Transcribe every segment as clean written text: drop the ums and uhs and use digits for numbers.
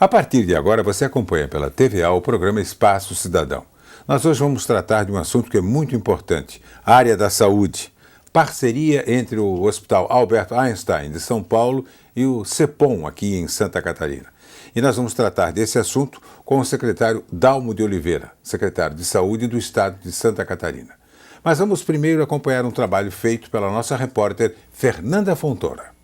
A partir de agora, você acompanha pela TVA o programa Espaço Cidadão. Nós hoje vamos tratar de um assunto que é muito importante, a área da saúde. Parceria entre o Hospital Albert Einstein de São Paulo e o CEPOM, aqui em Santa Catarina. E nós vamos tratar desse assunto com o secretário Dalmo de Oliveira, secretário de Saúde do Estado de Santa Catarina. Mas vamos primeiro acompanhar um trabalho feito pela nossa repórter Fernanda Fontoura.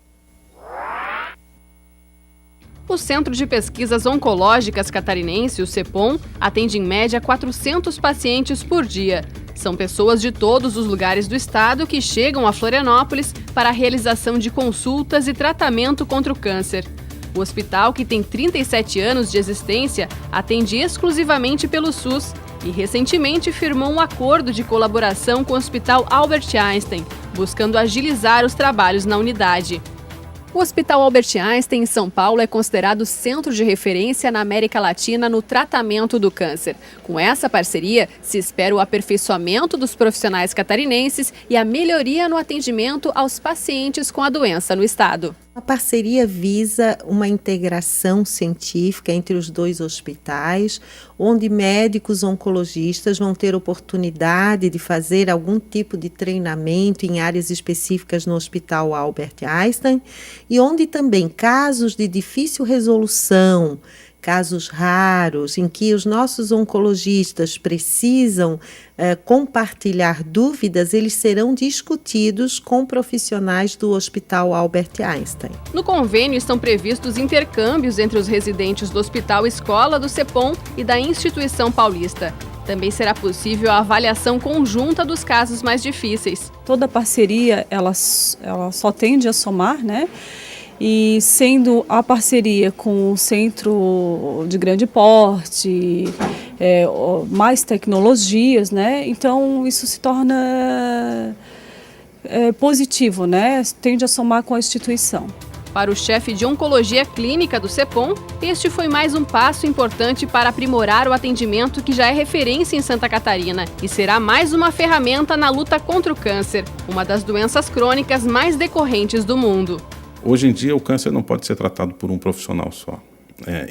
O Centro de Pesquisas Oncológicas Catarinense, o CEPOM, atende em média 400 pacientes por dia. São pessoas de todos os lugares do estado que chegam a Florianópolis para a realização de consultas e tratamento contra o câncer. O hospital, que tem 37 anos de existência, atende exclusivamente pelo SUS e recentemente firmou um acordo de colaboração com o Hospital Albert Einstein, buscando agilizar os trabalhos na unidade. O Hospital Albert Einstein, em São Paulo, é considerado centro de referência na América Latina no tratamento do câncer. Com essa parceria, se espera o aperfeiçoamento dos profissionais catarinenses e a melhoria no atendimento aos pacientes com a doença no estado. A parceria visa uma integração científica entre os dois hospitais, onde médicos oncologistas vão ter oportunidade de fazer algum tipo de treinamento em áreas específicas no Hospital Albert Einstein e onde também casos de difícil resolução, casos raros, em que os nossos oncologistas precisam compartilhar dúvidas, eles serão discutidos com profissionais do Hospital Albert Einstein. No convênio estão previstos intercâmbios entre os residentes do Hospital Escola do CEPOM e da Instituição Paulista. Também será possível a avaliação conjunta dos casos mais difíceis. Toda parceria, ela só tende a somar, né? E sendo a parceria com o centro de grande porte, mais tecnologias, né? Então isso se torna positivo, né? Tende a somar com a instituição. Para o chefe de Oncologia Clínica do CEPOM, este foi mais um passo importante para aprimorar o atendimento que já é referência em Santa Catarina e será mais uma ferramenta na luta contra o câncer, uma das doenças crônicas mais decorrentes do mundo. Hoje em dia, o câncer não pode ser tratado por um profissional só.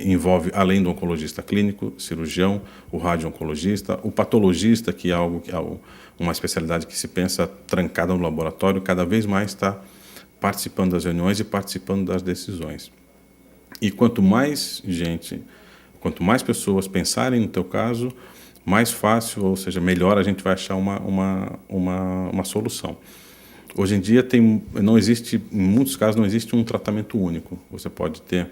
Envolve, além do oncologista clínico, cirurgião, o radio-oncologista, o patologista, que é uma especialidade que se pensa trancada no laboratório, cada vez mais está participando das reuniões e participando das decisões. E quanto mais pessoas pensarem no teu caso, mais fácil, ou seja, melhor a gente vai achar uma solução. Hoje em dia em muitos casos não existe um tratamento único. Você pode ter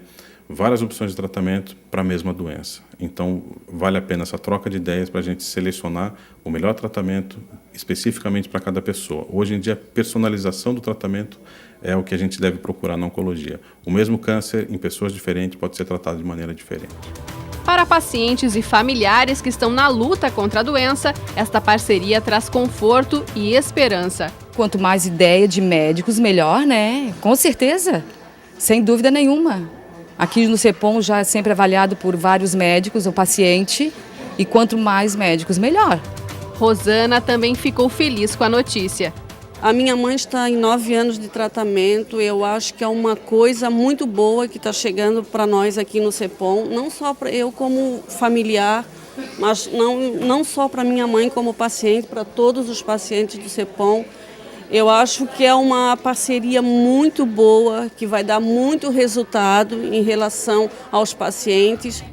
várias opções de tratamento para a mesma doença. Então, vale a pena essa troca de ideias para a gente selecionar o melhor tratamento especificamente para cada pessoa. Hoje em dia, a personalização do tratamento é o que a gente deve procurar na oncologia. O mesmo câncer, em pessoas diferentes, pode ser tratado de maneira diferente. Para pacientes e familiares que estão na luta contra a doença, esta parceria traz conforto e esperança. Quanto mais ideia de médicos, melhor, né? Com certeza, sem dúvida nenhuma. Aqui no CEPOM já é sempre avaliado por vários médicos, o paciente, e quanto mais médicos, melhor. Rosana também ficou feliz com a notícia. A minha mãe está em 9 anos de tratamento, eu acho que é uma coisa muito boa que está chegando para nós aqui no CEPOM, não só para eu como familiar, mas não só para minha mãe como paciente, para todos os pacientes do CEPOM. Eu acho que é uma parceria muito boa, que vai dar muito resultado em relação aos pacientes.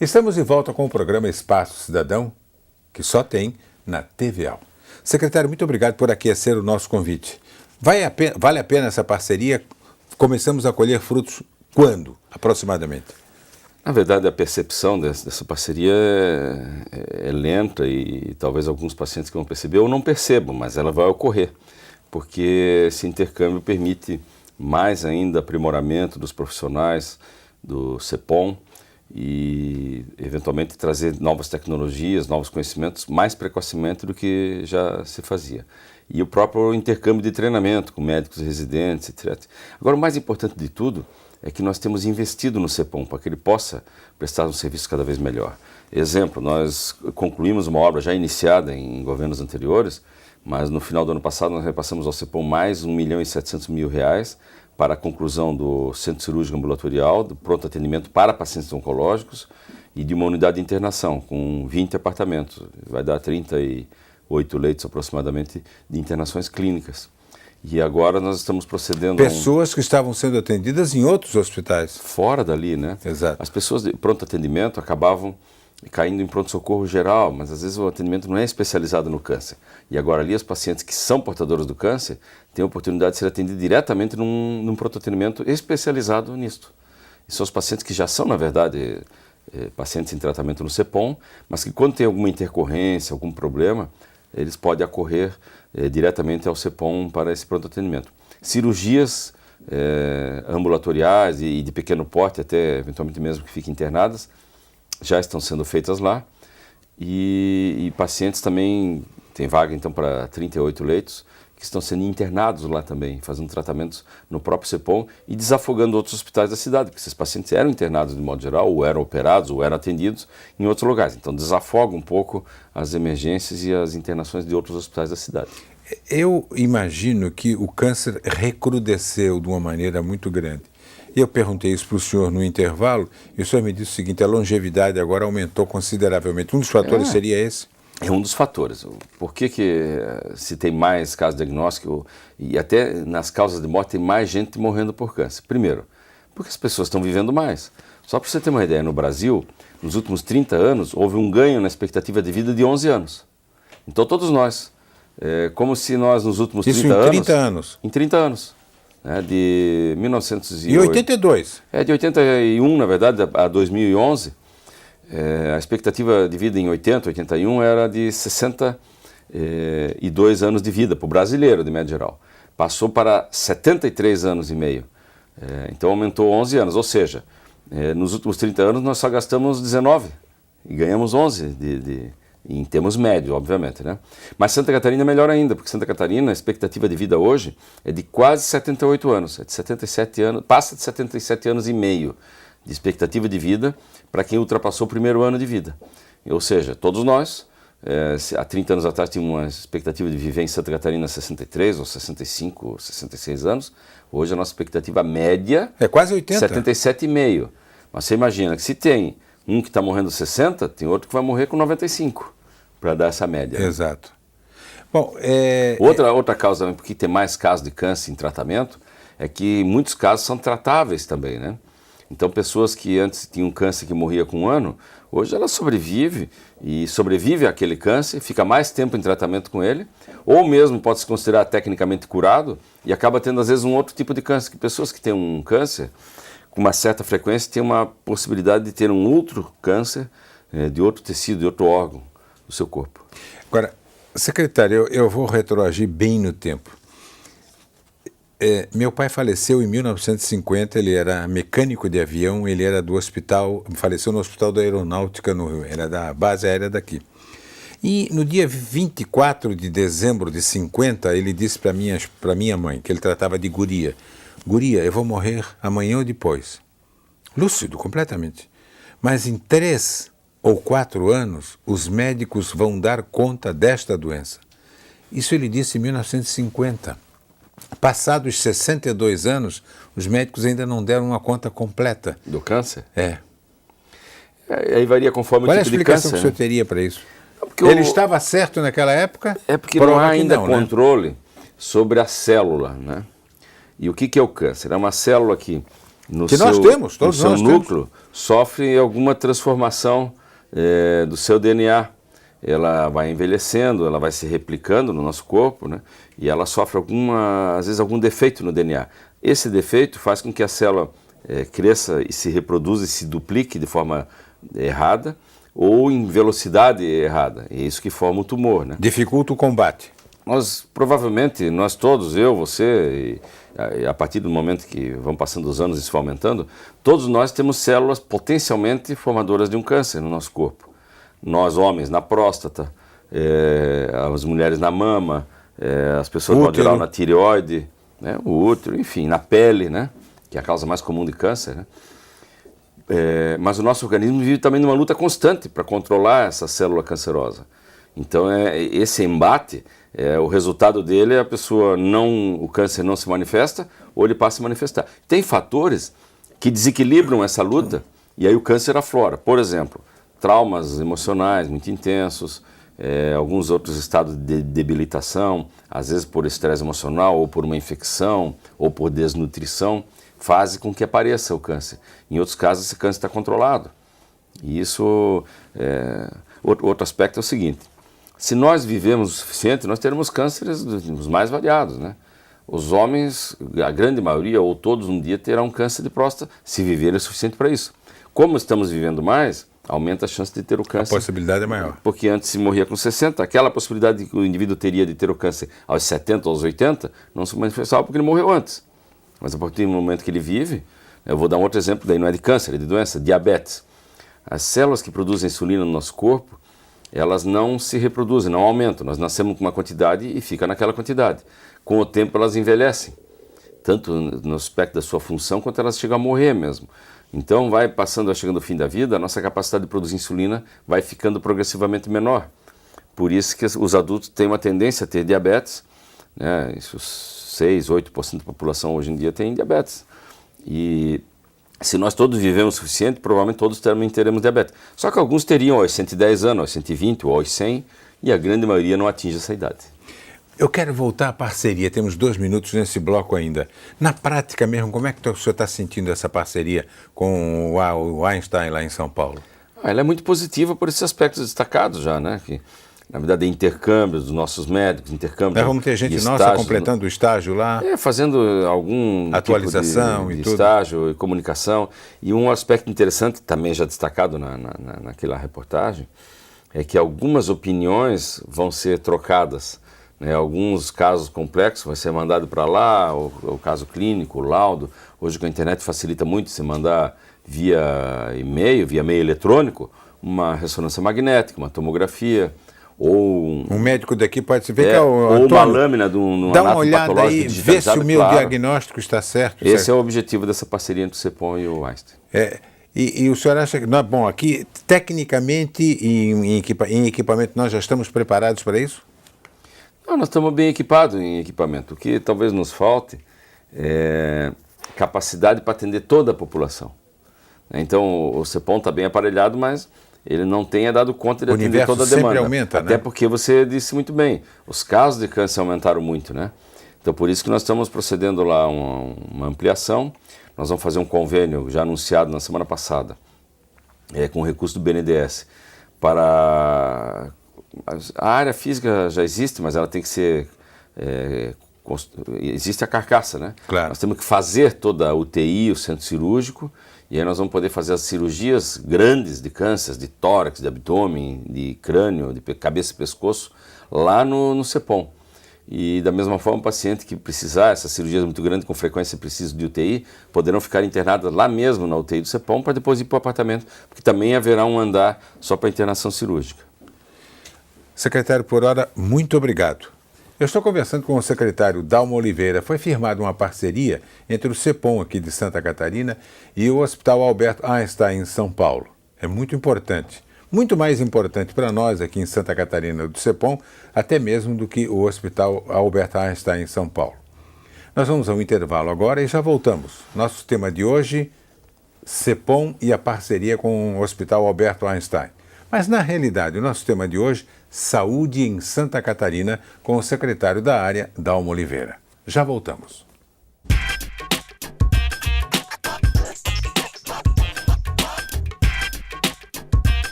Estamos de volta com o programa Espaço Cidadão, que só tem na TVA. Secretário, muito obrigado por aquecer o nosso convite. Vale a pena essa parceria? Começamos a colher frutos quando, aproximadamente? Na verdade, a percepção dessa parceria é lenta e talvez alguns pacientes que vão perceber ou não percebam, mas ela vai ocorrer, porque esse intercâmbio permite mais ainda aprimoramento dos profissionais do CEPOM, e eventualmente trazer novas tecnologias, novos conhecimentos mais precocemente do que já se fazia. E o próprio intercâmbio de treinamento com médicos residentes, etc. Agora, o mais importante de tudo é que nós temos investido no CEPOM para que ele possa prestar um serviço cada vez melhor. Exemplo, nós concluímos uma obra já iniciada em governos anteriores, mas no final do ano passado nós repassamos ao CEPOM mais R$1.700.000 para a conclusão do Centro Cirúrgico Ambulatorial, do pronto atendimento para pacientes oncológicos e de uma unidade de internação com 20 apartamentos. Vai dar 38 leitos aproximadamente de internações clínicas. E agora nós estamos procedendo... Pessoas que estavam sendo atendidas em outros hospitais. Fora dali, né? Exato. As pessoas de pronto atendimento acabavam caindo em pronto-socorro geral, mas às vezes o atendimento não é especializado no câncer. E agora ali os pacientes que são portadores do câncer têm a oportunidade de ser atendidos diretamente num pronto-atendimento especializado nisto. E são os pacientes que já são, na verdade, pacientes em tratamento no CEPOM, mas que quando tem alguma intercorrência, algum problema, eles podem acorrer diretamente ao CEPOM para esse pronto atendimento. Cirurgias ambulatoriais e de pequeno porte, até eventualmente mesmo que fiquem internadas, já estão sendo feitas lá. E pacientes também, tem vaga então para 38 leitos, que estão sendo internados lá também, fazendo tratamentos no próprio CEPOM e desafogando outros hospitais da cidade, porque esses pacientes eram internados de modo geral, ou eram operados, ou eram atendidos em outros lugares. Então desafoga um pouco as emergências e as internações de outros hospitais da cidade. Eu imagino que o câncer recrudesceu de uma maneira muito grande. Eu perguntei isso para o senhor no intervalo e o senhor me disse o seguinte: a longevidade agora aumentou consideravelmente. Um dos fatores seria esse? É um dos fatores. Por que se tem mais casos de diagnóstico e até nas causas de morte tem mais gente morrendo por câncer? Primeiro, porque as pessoas estão vivendo mais. Só para você ter uma ideia, no Brasil, nos últimos 30 anos, houve um ganho na expectativa de vida de 11 anos. Então todos nós, como se nós nos últimos 30 anos... Isso em 30 anos? Em 30 anos. De 1982. E 82? De 81, na verdade, a 2011... a expectativa de vida em 80, 81 era de 62 anos de vida para o brasileiro, de média geral. Passou para 73 anos e meio. Então aumentou 11 anos, ou seja, nos últimos 30 anos nós só gastamos 19 e ganhamos 11 em termos médios, obviamente, né? Mas Santa Catarina é melhor ainda, porque Santa Catarina a expectativa de vida hoje é de quase 78 anos, é de 77 anos, passa de 77 anos e meio de expectativa de vida para quem ultrapassou o primeiro ano de vida. Ou seja, todos nós, há 30 anos atrás, tínhamos uma expectativa de viver em Santa Catarina 63 ou 65 ou 66 anos. Hoje a nossa expectativa média é quase 80. 77,5. Mas você imagina que se tem um que está morrendo 60, tem outro que vai morrer com 95, para dar essa média. Exato. Bom, outra causa também, porque tem mais casos de câncer em tratamento, é que muitos casos são tratáveis também, né? Então, pessoas que antes tinham câncer que morria com 1 ano, hoje ela sobrevive àquele câncer, fica mais tempo em tratamento com ele, ou mesmo pode se considerar tecnicamente curado e acaba tendo, às vezes, um outro tipo de câncer. Que pessoas que têm um câncer, com uma certa frequência, têm uma possibilidade de ter um outro câncer de outro tecido, de outro órgão do seu corpo. Agora, secretário, eu vou retroagir bem no tempo. Meu pai faleceu em 1950, ele era mecânico de avião, ele era do hospital, faleceu no Hospital da Aeronáutica no Rio, era da base aérea daqui. E no dia 24 de dezembro de 50, ele disse para minha mãe, que ele tratava de guria: guria, eu vou morrer amanhã ou depois. Lúcido, completamente. Mas em 3 ou 4 anos, os médicos vão dar conta desta doença. Isso ele disse em 1950. Passados 62 anos, os médicos ainda não deram uma conta completa. Do câncer? Aí varia conforme o tipo de câncer. Qual é a explicação que o senhor teria para isso? Ele estava certo naquela época? É porque não há ainda controle sobre a célula, né? E o que é o câncer? É uma célula que no seu núcleo sofre alguma transformação do seu DNA. Ela vai envelhecendo, ela vai se replicando no nosso corpo, né? E ela sofre às vezes algum defeito no DNA. Esse defeito faz com que a célula cresça e se reproduza e se duplique de forma errada ou em velocidade errada. É isso que forma o tumor, né? Dificulta o combate. nós provavelmente, nós todos, eu, você, e a partir do momento que vão passando os anos e isso vai aumentando, todos nós temos células potencialmente formadoras de um câncer no nosso corpo. Nós, homens, na próstata, as mulheres na mama, as pessoas de modo geral na tireoide, né, o útero, enfim, na pele, né, que é a causa mais comum de câncer, né? Mas o nosso organismo vive também numa luta constante para controlar essa célula cancerosa. Então, esse embate, o resultado dele é a pessoa o câncer não se manifesta ou ele passa a se manifestar. Tem fatores que desequilibram essa luta e aí o câncer aflora. Por exemplo, traumas emocionais muito intensos, alguns outros estados de debilitação, às vezes por estresse emocional ou por uma infecção ou por desnutrição, faz com que apareça o câncer. Em outros casos, esse câncer está controlado. E isso, outro aspecto é o seguinte, se nós vivemos o suficiente, nós teremos cânceres dos mais variados, né? Os homens, a grande maioria, ou todos um dia, terão câncer de próstata, se viverem o suficiente para isso. Como estamos vivendo mais, aumenta a chance de ter o câncer. A possibilidade é maior. Porque antes se morria com 60, aquela possibilidade que o indivíduo teria de ter o câncer aos 70, aos 80, não se manifestava porque ele morreu antes. Mas a partir do momento que ele vive, eu vou dar um outro exemplo, daí não é de câncer, é de doença, diabetes. As células que produzem insulina no nosso corpo, elas não se reproduzem, não aumentam. Nós nascemos com uma quantidade e fica naquela quantidade. Com o tempo elas envelhecem, tanto no aspecto da sua função, quanto elas chegam a morrer mesmo. Então vai chegando o fim da vida, a nossa capacidade de produzir insulina vai ficando progressivamente menor. Por isso que os adultos têm uma tendência a ter diabetes, né? Isso 6, 8% da população hoje em dia tem diabetes. E se nós todos vivemos o suficiente, provavelmente todos também teremos diabetes. Só que alguns teriam aos 110 anos, aos 120 ou aos 100, e a grande maioria não atinge essa idade. Eu quero voltar à parceria, temos 2 minutos nesse bloco ainda. Na prática mesmo, como é que o senhor está sentindo essa parceria com o Einstein lá em São Paulo? Ela é muito positiva por esses aspectos destacados já, né? Que, na verdade, é intercâmbio dos nossos médicos, intercâmbio. Nós vamos ter gente nossa completando o estágio lá. Fazendo algum atualização tipo e de tudo. estágio e comunicação. E um aspecto interessante, também já destacado naquela reportagem, é que algumas opiniões vão ser trocadas. Né? Alguns casos complexos vai ser mandado para lá, o caso clínico, o laudo. Hoje com a internet facilita muito você mandar via e-mail, via meio eletrônico, uma ressonância magnética, uma tomografia. Ou um médico daqui pode se ver ou uma lâmina de um dá uma olhada aí, vê se o meu diagnóstico está certo. Esse é o objetivo dessa parceria entre o CEPOM e o Einstein. E o senhor acha que não é bom aqui, tecnicamente em equipamento, nós já estamos preparados para isso? Não, nós estamos bem equipados em equipamento. O que talvez nos falte é capacidade para atender toda a população. Então o CEPOM está bem aparelhado, mas ele não tenha dado conta de atender toda a demanda. Sempre aumenta, até porque você disse muito bem, os casos de câncer aumentaram muito, né? Então por isso que nós estamos procedendo lá uma ampliação. Nós vamos fazer um convênio já anunciado na semana passada, com recurso do BNDES, para... A área física já existe, mas ela tem que ser... Existe a carcaça, né? Claro. Nós temos que fazer toda a UTI, o centro cirúrgico, e aí nós vamos poder fazer as cirurgias grandes de câncer, de tórax, de abdômen, de crânio, de cabeça e pescoço, lá no CEPOM. E da mesma forma, o paciente que precisar, essas cirurgias muito grandes, com frequência precisa de UTI, poderão ficar internadas lá mesmo na UTI do CEPOM para depois ir para o apartamento, porque também haverá um andar só para internação cirúrgica. Secretário, por hora, muito obrigado. Eu estou conversando com o secretário Dalmo Oliveira. Foi firmada uma parceria entre o CEPOM aqui de Santa Catarina e o Hospital Albert Einstein em São Paulo. É muito importante, muito mais importante para nós aqui em Santa Catarina do CEPOM, até mesmo do que o Hospital Albert Einstein em São Paulo. Nós vamos ao intervalo agora e já voltamos. Nosso tema de hoje, CEPOM e a parceria com o Hospital Albert Einstein. Mas, na realidade, o nosso tema de hoje, saúde em Santa Catarina, com o secretário da área, Dalmo Oliveira. Já voltamos.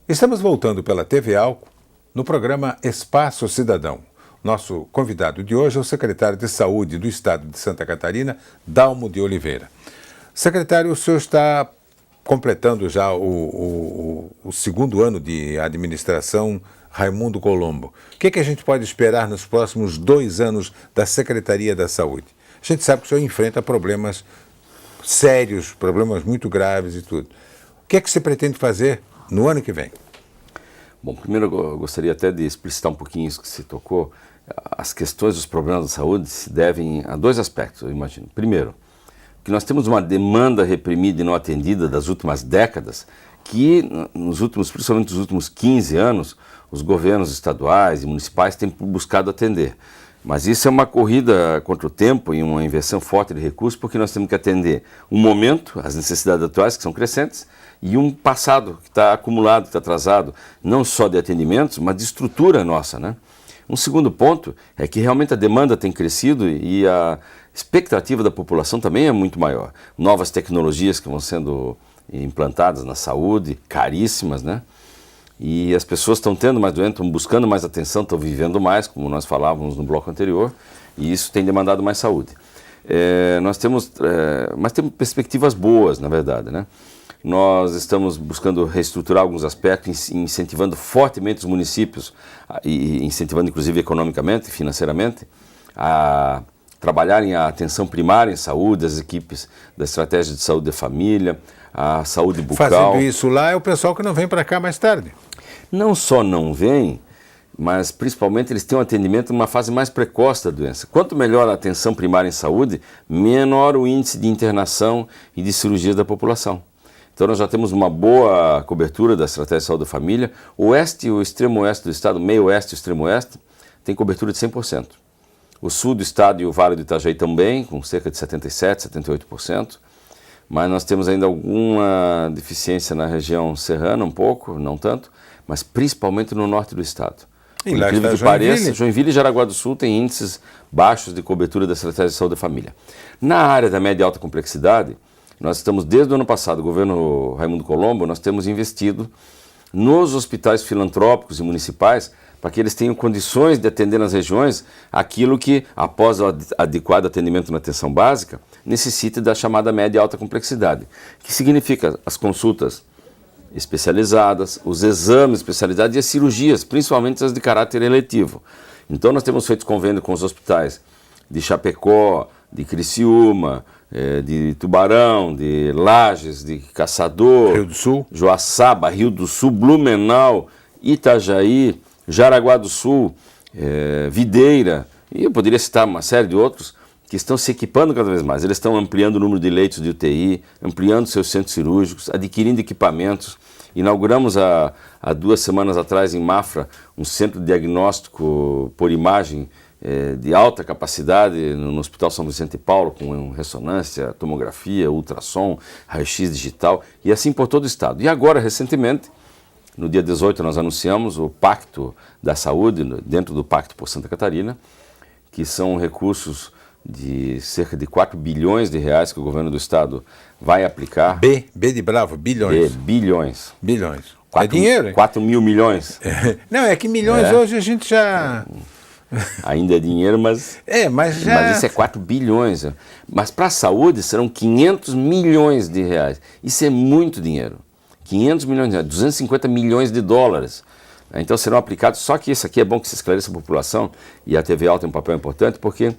Estamos voltando pela TV Alco no programa Espaço Cidadão. Nosso convidado de hoje é o secretário de Saúde do Estado de Santa Catarina, Dalmo de Oliveira. Secretário, o senhor está completando já o segundo ano de administração Raimundo Colombo. O que a gente pode esperar nos próximos 2 anos da Secretaria da Saúde? A gente sabe que o senhor enfrenta problemas sérios, problemas muito graves e tudo. O que você pretende fazer no ano que vem? Bom, primeiro eu gostaria até de explicitar um pouquinho isso que se tocou. As questões dos problemas da saúde se devem a 2 aspectos, eu imagino. Primeiro, que nós temos uma demanda reprimida e não atendida das últimas décadas, que principalmente nos últimos 15 anos, os governos estaduais e municipais têm buscado atender. Mas isso é uma corrida contra o tempo e uma inversão forte de recursos, porque nós temos que atender um momento, as necessidades atuais, que são crescentes, e um passado que está acumulado, que está atrasado, não só de atendimentos, mas de estrutura nossa, né? Um segundo ponto é que realmente a demanda tem crescido e a expectativa da população também é muito maior. Novas tecnologias que vão sendo implantadas na saúde, caríssimas, né? E as pessoas estão tendo mais doença, estão buscando mais atenção, estão vivendo mais, como nós falávamos no bloco anterior, e isso tem demandado mais saúde. Mas temos perspectivas boas, na verdade, né? Nós estamos buscando reestruturar alguns aspectos, incentivando fortemente os municípios, e incentivando inclusive economicamente, financeiramente, a trabalharem a atenção primária em saúde, as equipes da estratégia de saúde da família, a saúde bucal. Fazendo isso lá é o pessoal que não vem para cá mais tarde. Não só não vem, mas principalmente eles têm um atendimento numa fase mais precoce da doença. Quanto melhor a atenção primária em saúde, menor o índice de internação e de cirurgias da população. Então nós já temos uma boa cobertura da estratégia de saúde da família. O oeste e o extremo oeste do estado, meio oeste e o extremo oeste, tem cobertura de 100%. O sul do estado e o Vale do Itajaí também, com cerca de 77%, 78%. Mas nós temos ainda alguma deficiência na região serrana, um pouco, não tanto, mas principalmente no norte do estado. E lá incrível está que pareça, Joinville e Jaraguá do Sul têm índices baixos de cobertura da estratégia de saúde da família. Na área da média e alta complexidade, nós estamos, desde o ano passado, o governo Raimundo Colombo, nós temos investido nos hospitais filantrópicos e municipais para que eles tenham condições de atender nas regiões aquilo que, após o adequado atendimento na atenção básica, necessita da chamada média e alta complexidade, que significa as consultas especializadas, os exames especializados e as cirurgias, principalmente as de caráter eletivo. Então nós temos feito convênio com os hospitais de Chapecó, de Criciúma, de Tubarão, de Lages, de Caçador, Rio do Sul, Joaçaba, Rio do Sul, Blumenau, Itajaí, Jaraguá do Sul, Videira, e eu poderia citar uma série de outros que estão se equipando cada vez mais. Eles estão ampliando o número de leitos de UTI, ampliando seus centros cirúrgicos, adquirindo equipamentos. Inauguramos há 2 semanas atrás em Mafra um centro de diagnóstico por imagem de alta capacidade no Hospital São Vicente e Paulo, com ressonância, tomografia, ultrassom, raio-x digital, e assim por todo o estado. E agora, recentemente, no dia 18, nós anunciamos o Pacto da Saúde, dentro do Pacto por Santa Catarina, que são recursos de cerca de 4 bilhões de reais que o governo do estado vai aplicar. B de bravo, bilhões. Bilhões. Bilhões. 4, é dinheiro, hein? 4 mil milhões. Não, é que milhões hoje a gente já... Ainda é dinheiro, mas mas isso é 4 bilhões. Mas para a saúde serão 500 milhões de reais. Isso é muito dinheiro. 500 milhões de reais, 250 milhões de dólares. Então serão aplicados, só que isso aqui é bom que se esclareça a população, e a TVA tem um papel importante, porque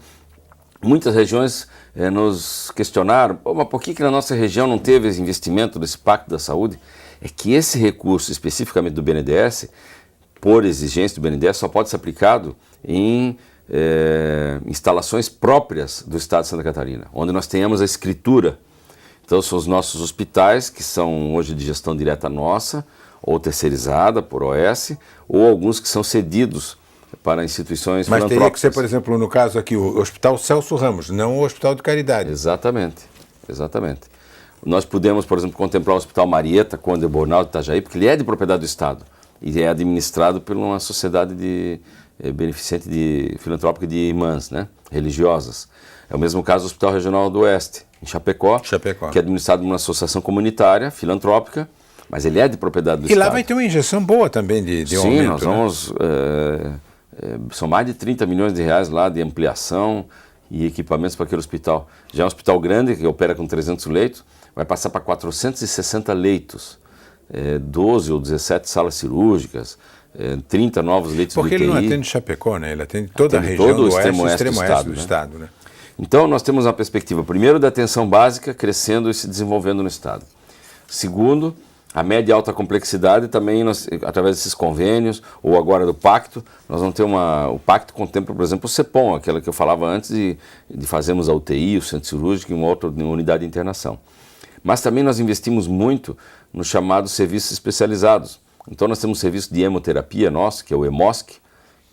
muitas regiões nos questionaram, mas por que na nossa região não teve esse investimento desse Pacto da Saúde? É que esse recurso, especificamente do BNDES, por exigência do BNDES, só pode ser aplicado em instalações próprias do Estado de Santa Catarina, onde nós tenhamos a escritura. Então são os nossos hospitais, que são hoje de gestão direta nossa, ou terceirizada por OS, ou alguns que são cedidos para instituições filantrópicas. Mas teria que ser, por exemplo, no caso aqui, o Hospital Celso Ramos, não o Hospital de Caridade. Exatamente, exatamente. Nós podemos, por exemplo, contemplar o Hospital Marieta, Conde Bornal de Itajaí, porque ele é de propriedade do Estado e é administrado por uma sociedade beneficente filantrópica de irmãs, né, religiosas. É o mesmo caso do Hospital Regional do Oeste, em Chapecó, que é administrado por uma associação comunitária, filantrópica, mas ele é de propriedade do Estado. E lá vai ter uma injeção boa também de Sim, aumento. nós vamos São mais de 30 milhões de reais lá de ampliação e equipamentos para aquele hospital. Já é um hospital grande, que opera com 300 leitos, vai passar para 460 leitos, 12 ou 17 salas cirúrgicas, 30 novos leitos de UTI. Porque ele não atende Chapecó, né? Ele atende toda a região todo do o extremo oeste e oeste extremo oeste do do estado, estado, né? Então, nós temos uma perspectiva, primeiro, da atenção básica crescendo e se desenvolvendo no estado. Segundo, a média e alta complexidade também, através desses convênios, ou agora do pacto, nós vamos ter o pacto contempla, por exemplo, o CEPOM, aquela que eu falava antes de fazermos a UTI, o centro cirúrgico e uma outra unidade de internação. Mas também nós investimos muito nos chamados serviços especializados. Então nós temos um serviço de hemoterapia nosso, que é o EMOSC,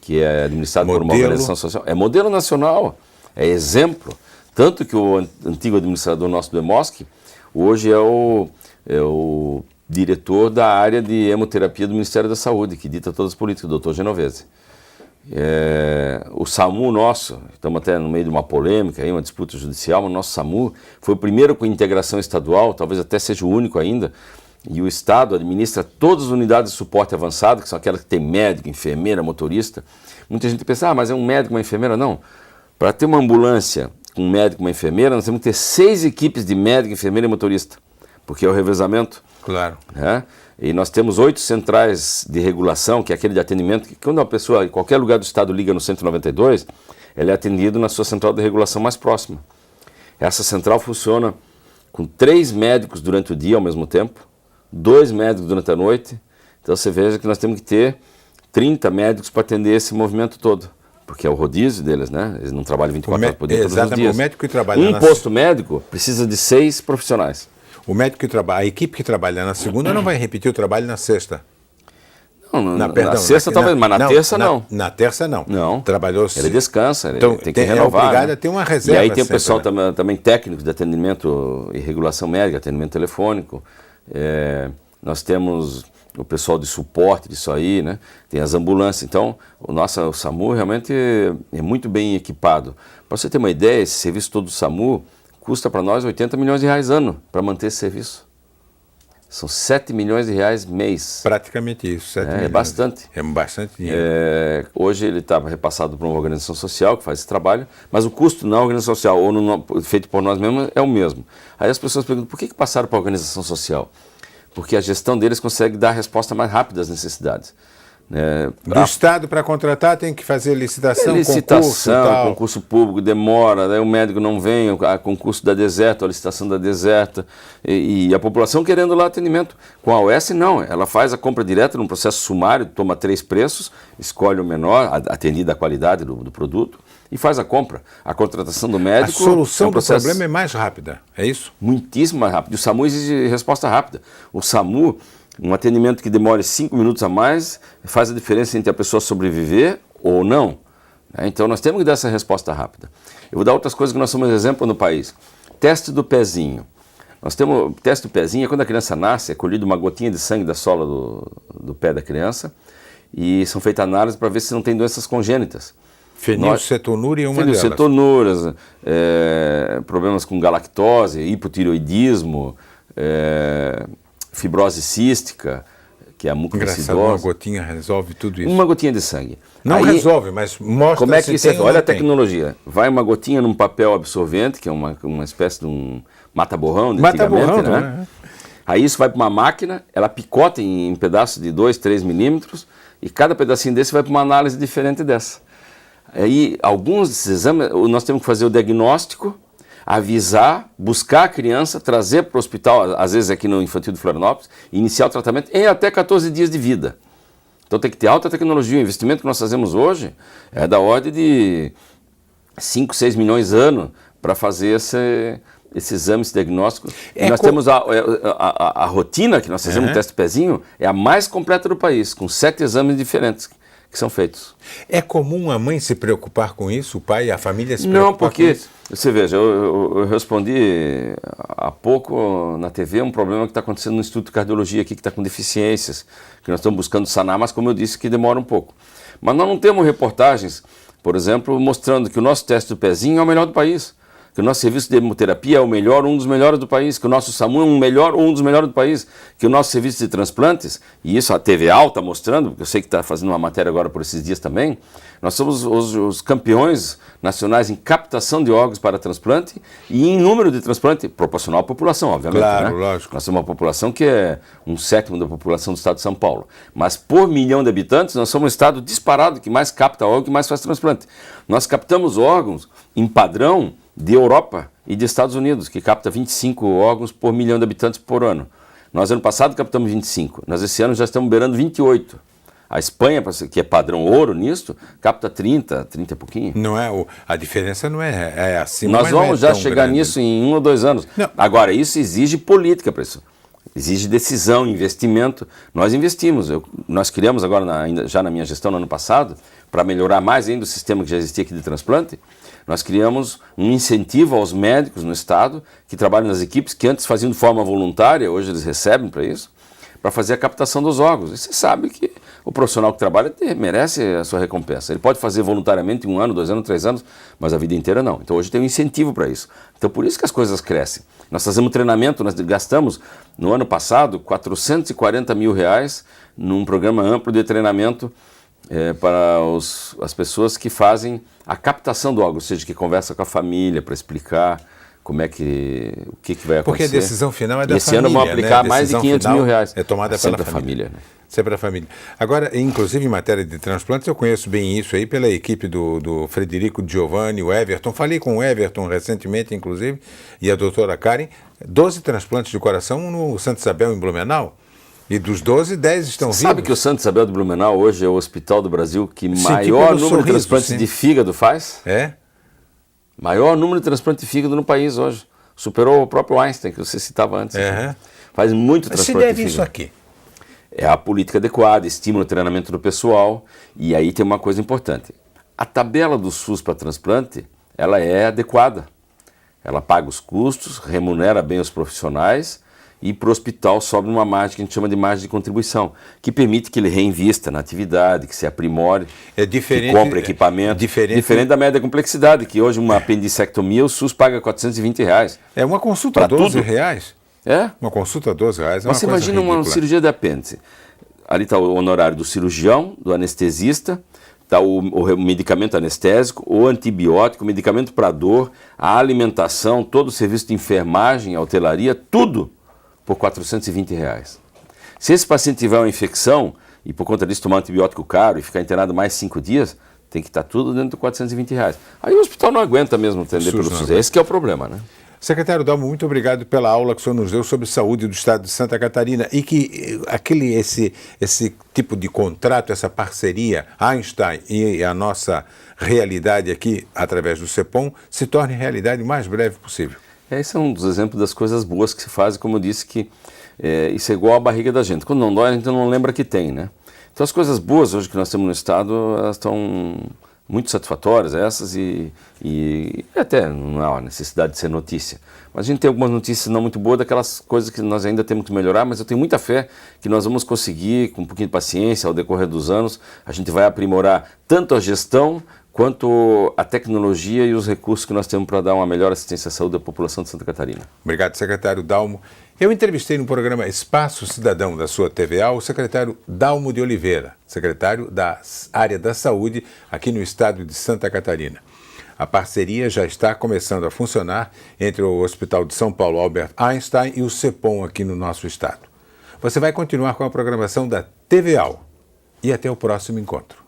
que é administrado por uma organização social. É modelo nacional, é exemplo. Tanto que o antigo administrador nosso do EMOSC, hoje é o diretor da área de hemoterapia do Ministério da Saúde, que dita todas as políticas, o Dr. Genovese. O SAMU nosso, estamos até no meio de uma polêmica, uma disputa judicial, mas o nosso SAMU foi o primeiro com integração estadual, talvez até seja o único ainda, e o Estado administra todas as unidades de suporte avançado, que são aquelas que tem médico, enfermeira, motorista. Muita gente pensa, mas é um médico, uma enfermeira. Não. Para ter uma ambulância com um médico e uma enfermeira, nós temos que ter 6 equipes de médico, enfermeira e motorista, porque é o revezamento. Claro. E nós temos 8 centrais de regulação, que é aquele de atendimento, que quando uma pessoa em qualquer lugar do estado liga no 192, ela é atendida na sua central de regulação mais próxima. Essa central funciona com 3 médicos durante o dia ao mesmo tempo, 2 médicos durante a noite. Então você veja que nós temos que ter 30 médicos para atender esse movimento todo, porque é o rodízio deles, né? Eles não trabalham 24 horas por dia, todos os dias. O médico que trabalha posto médico precisa de 6 profissionais. O médico que trabalha, a equipe que trabalha na segunda não vai repetir o trabalho na sexta. Na sexta talvez, mas na terça não. Na terça não. Não. Trabalhou. Ele descansa, ele então, tem que renovar. É obrigado a ter uma reserva. E aí tem o sempre, pessoal né? também técnico de atendimento e regulação médica, atendimento telefônico. Nós temos o pessoal de suporte disso aí, né? Tem as ambulâncias. Então, o SAMU realmente é muito bem equipado. Para você ter uma ideia, esse serviço todo do SAMU custa para nós 80 milhões de reais ano para manter esse serviço. São 7 milhões de reais mês. Praticamente isso, 7 milhões. É bastante. É bastante dinheiro. Hoje ele está repassado para uma organização social que faz esse trabalho, mas o custo na organização social ou feito por nós mesmos é o mesmo. Aí as pessoas perguntam, por que passaram para a organização social? Porque a gestão deles consegue dar a resposta mais rápida às necessidades. Do Estado para contratar tem que fazer licitação, concurso público, demora, daí o médico não vem, o concurso da Deserta, a licitação da Deserta, e a população querendo lá atendimento. Com a OS não, ela faz a compra direta num processo sumário, toma 3 preços, escolhe o menor, atendida a qualidade do produto, e faz a compra. A contratação do médico... A solução do problema é mais rápida, é isso? Muitíssimo mais rápida. E o SAMU exige resposta rápida. O SAMU... Um atendimento que demore 5 minutos a mais faz a diferença entre a pessoa sobreviver ou não. Então nós temos que dar essa resposta rápida. Eu vou dar outras coisas que nós somos exemplo no país. Teste do pezinho. Nós temos teste do pezinho, quando a criança nasce, é colhido uma gotinha de sangue da sola do pé da criança e são feitas análises para ver se não tem doenças congênitas. Fenilcetonúria é uma delas. Fenilcetonuras, problemas com galactose, hipotireoidismo, fibrose cística, que é a mucoviscidose. Uma gotinha resolve tudo isso. Uma gotinha de sangue. Não resolve, mas mostra como é que isso é. Olha a tecnologia. Tem. Vai uma gotinha num papel absorvente, que é uma espécie de um mata-borrão, né? Aí isso vai para uma máquina, ela picota em pedaços de 2, 3 milímetros, e cada pedacinho desse vai para uma análise diferente dessa. Aí, alguns desses exames, nós temos que fazer o diagnóstico, avisar, buscar a criança, trazer para o hospital, às vezes aqui no Infantil de Florianópolis, iniciar o tratamento em até 14 dias de vida. Então tem que ter alta tecnologia. O investimento que nós fazemos hoje é da ordem de 5, 6 milhões ano para fazer esse exame, esse diagnóstico. E nós temos a rotina que nós fazemos no teste do pezinho, é a mais completa do país, com 7 exames diferentes que são feitos. É comum a mãe se preocupar com isso, o pai, a família se preocupar com isso? Não, porque, você veja, eu respondi há pouco na TV um problema que está acontecendo no Instituto de Cardiologia aqui, que está com deficiências, que nós estamos buscando sanar, mas como eu disse, que demora um pouco. Mas nós não temos reportagens, por exemplo, mostrando que o nosso teste do pezinho é o melhor do país. que o nosso serviço de hemoterapia é o melhor, um dos melhores do país, que o nosso SAMU é um dos melhores do país, que o nosso serviço de transplantes, e isso a TVA está mostrando, porque eu sei que está fazendo uma matéria agora por esses dias também, nós somos os campeões nacionais em captação de órgãos para transplante e em número de transplante, proporcional à população, obviamente. Claro, né? lógico. Nós somos uma população que é 1/7 da população do estado de São Paulo. Mas por milhão de habitantes, nós somos o estado disparado que mais capta órgão, que mais faz transplante. Nós captamos órgãos em padrão de Europa e de Estados Unidos, que capta 25 órgãos por milhão de habitantes por ano. Nós, ano passado, captamos 25. Nós, esse ano, já estamos beirando 28. A Espanha, que é padrão ouro nisto, capta 30 e pouquinho. Não é a diferença não é assim. Nós vamos já chegar nisso em 1 ou 2 anos. Não. Agora, isso exige política para isso. Exige decisão, investimento. Nós investimos. Nós criamos agora, já na minha gestão, no ano passado, para melhorar mais ainda o sistema que já existia aqui de transplante, nós criamos um incentivo aos médicos no estado que trabalham nas equipes, que antes faziam de forma voluntária, hoje eles recebem para isso, para fazer a captação dos órgãos. E você sabe que o profissional que trabalha merece a sua recompensa. Ele pode fazer voluntariamente 1 ano, 2 anos, 3 anos, mas a vida inteira não. Então hoje tem um incentivo para isso. Então por isso que as coisas crescem. Nós fazemos treinamento, nós gastamos no ano passado R$440 mil num programa amplo de treinamento para as pessoas que fazem a captação do órgão, ou seja, que conversa com a família para explicar como é o que vai acontecer. Porque a decisão final é da família. Esse ano vão aplicar mais de R$500 mil. É tomada pela família. Né? Sempre a família. Agora, inclusive em matéria de transplantes, eu conheço bem isso aí pela equipe do Frederico Giovanni, o Everton. Falei com o Everton recentemente, inclusive, e a doutora Karen. 12 transplantes de coração no Santa Isabel, em Blumenau. E dos 12, 10 estão vivos. Sabe que o Santa Isabel de Blumenau hoje é o hospital do Brasil que maior número de transplantes de fígado faz? É? Maior número de transplantes de fígado no país hoje. Superou o próprio Einstein, que você citava antes. Faz muito transplante de fígado. Se deve isso aqui? É a política adequada, estímulo o treinamento do pessoal. E aí tem uma coisa importante. A tabela do SUS para transplante, ela é adequada. Ela paga os custos, remunera bem os profissionais e para o hospital sobra uma margem que a gente chama de margem de contribuição, que permite que ele reinvista na atividade, que se aprimore, que compre equipamento. Diferente da média complexidade, que hoje uma apendicectomia o SUS paga R$420. É uma consulta a R$12? É? Uma consulta a R$12 é uma Você imagina uma cirurgia de apêndice. Ali está o honorário do cirurgião, do anestesista, está o medicamento anestésico, o antibiótico, o medicamento para dor, a alimentação, todo o serviço de enfermagem, a hotelaria, tudo por R$420. Se esse paciente tiver uma infecção e por conta disso tomar um antibiótico caro e ficar internado mais 5 dias, tem que estar tudo dentro de R$420. Aí o hospital não aguenta mesmo atender pelo SUS. Esse que é o problema, né? Secretário Dalmo, muito obrigado pela aula que o senhor nos deu sobre saúde do estado de Santa Catarina e que esse tipo de contrato, essa parceria Einstein e a nossa realidade aqui, através do CEPOM, se torne realidade o mais breve possível. Esse é um dos exemplos das coisas boas que se fazem, como eu disse, que isso é igual à barriga da gente. Quando não dói, a gente não lembra que tem, né? Então as coisas boas hoje que nós temos no estado, elas estão muito satisfatórias, essas, e até não há necessidade de ser notícia. Mas a gente tem algumas notícias não muito boas, daquelas coisas que nós ainda temos que melhorar, mas eu tenho muita fé que nós vamos conseguir, com um pouquinho de paciência, ao decorrer dos anos, a gente vai aprimorar tanto a gestão, quanto a tecnologia e os recursos que nós temos para dar uma melhor assistência à saúde da população de Santa Catarina. Obrigado, secretário Dalmo. Eu entrevistei no programa Espaço Cidadão da sua TVA o secretário Dalmo de Oliveira, secretário da área da saúde aqui no estado de Santa Catarina. A parceria já está começando a funcionar entre o Hospital de São Paulo Albert Einstein e o CEPOM aqui no nosso estado. Você vai continuar com a programação da TVA e até o próximo encontro.